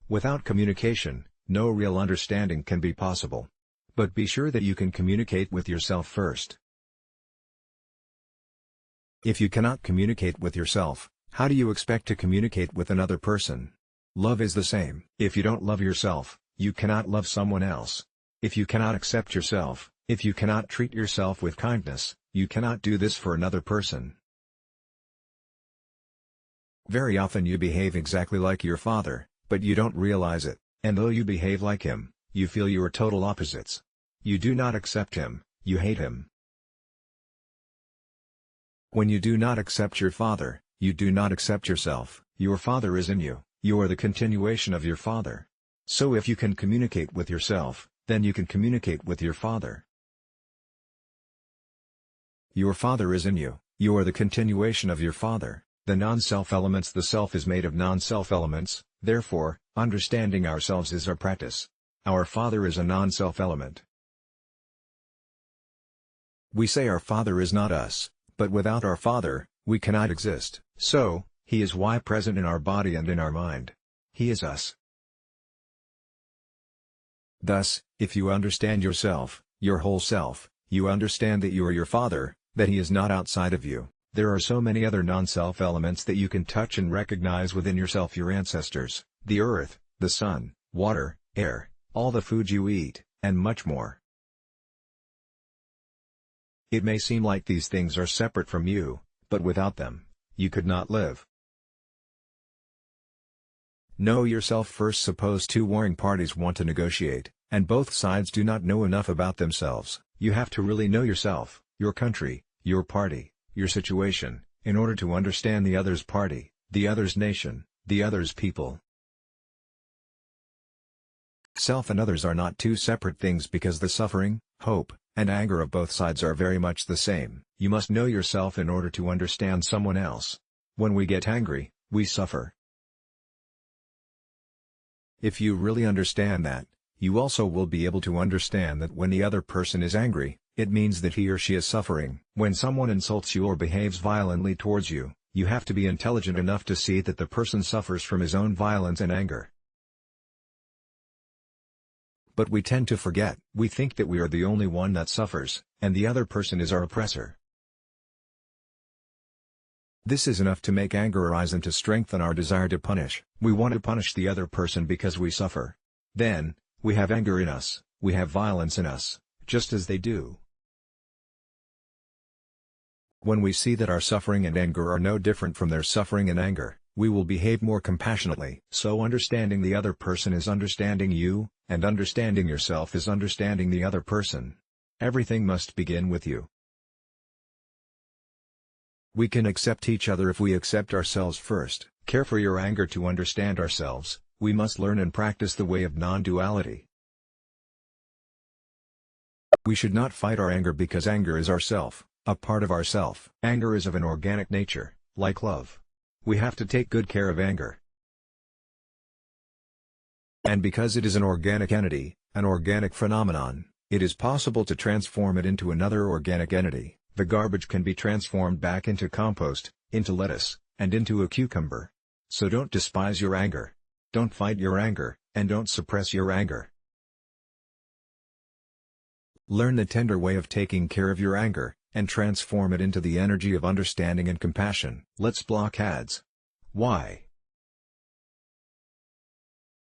Without communication, no real understanding can be possible. But be sure that you can communicate with yourself first. If you cannot communicate with yourself, how do you expect to communicate with another person? Love is the same. If you don't love yourself, you cannot love someone else. If you cannot accept yourself, if you cannot treat yourself with kindness, you cannot do this for another person. Very often you behave exactly like your father, but you don't realize it, and though you behave like him, you feel you are total opposites. You do not accept him, you hate him. When you do not accept your father, you do not accept yourself. Your father is in you, you are the continuation of your father. So if you can communicate with yourself, then you can communicate with your father. Your father is in you, you are the continuation of your father. The non-self elements. The self is made of non-self elements, therefore, understanding ourselves is our practice. Our father is a non-self element. We say our father is not us, but without our father, we cannot exist. So, he is why present in our body and in our mind. He is us. Thus, if you understand yourself, your whole self, you understand that you are your father, that he is not outside of you. There are so many other non-self elements that you can touch and recognize within yourself: your ancestors, the earth, the sun, water, air, all the food you eat, and much more. It may seem like these things are separate from you, but without them, you could not live. Know yourself first. Suppose two warring parties want to negotiate, and both sides do not know enough about themselves. You have to really know yourself, your country, your party, your situation, in order to understand the other's party, the other's nation, the other's people. Self and others are not two separate things because the suffering, hope, and anger of both sides are very much the same. You must know yourself in order to understand someone else. When we get angry, we suffer. If you really understand that, you also will be able to understand that when the other person is angry, it means that he or she is suffering. When someone insults you or behaves violently towards you, you have to be intelligent enough to see that the person suffers from his own violence and anger. But we tend to forget. We think that we are the only one that suffers, and the other person is our oppressor. This is enough to make anger arise and to strengthen our desire to punish. We want to punish the other person because we suffer. Then, we have anger in us, we have violence in us, just as they do. When we see that our suffering and anger are no different from their suffering and anger, we will behave more compassionately. So understanding the other person is understanding you, and understanding yourself is understanding the other person. Everything must begin with you. We can accept each other if we accept ourselves first. Care for your anger to understand ourselves. We must learn and practice the way of non-duality. We should not fight our anger because anger is ourself, a part of ourself. Anger is of an organic nature, like love. We have to take good care of anger. And because it is an organic entity, an organic phenomenon, it is possible to transform it into another organic entity. The garbage can be transformed back into compost, into lettuce, and into a cucumber. So don't despise your anger. Don't fight your anger, and don't suppress your anger. Learn the tender way of taking care of your anger, and transform it into the energy of understanding and compassion. Let's block ads. Why?